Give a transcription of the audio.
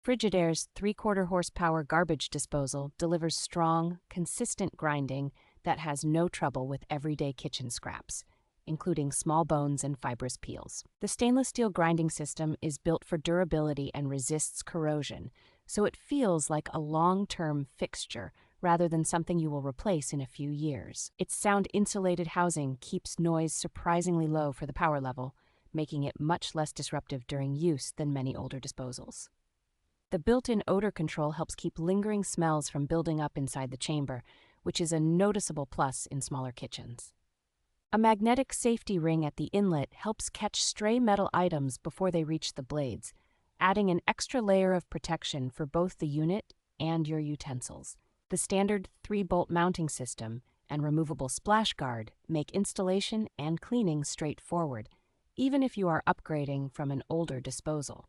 Frigidaire's 3/4 horsepower garbage disposal delivers strong, consistent grinding that has no trouble with everyday kitchen scraps, including small bones and fibrous peels. The stainless steel grinding system is built for durability and resists corrosion, so it feels like a long-term fixture rather than something you will replace in a few years. Its sound-insulated housing keeps noise surprisingly low for the power level, making it much less disruptive during use than many older disposals. The built-in odor control helps keep lingering smells from building up inside the chamber, which is a noticeable plus in smaller kitchens. A magnetic safety ring at the inlet helps catch stray metal items before they reach the blades, adding an extra layer of protection for both the unit and your utensils. The standard 3-bolt mounting system and removable splash guard make installation and cleaning straightforward, even if you are upgrading from an older disposal.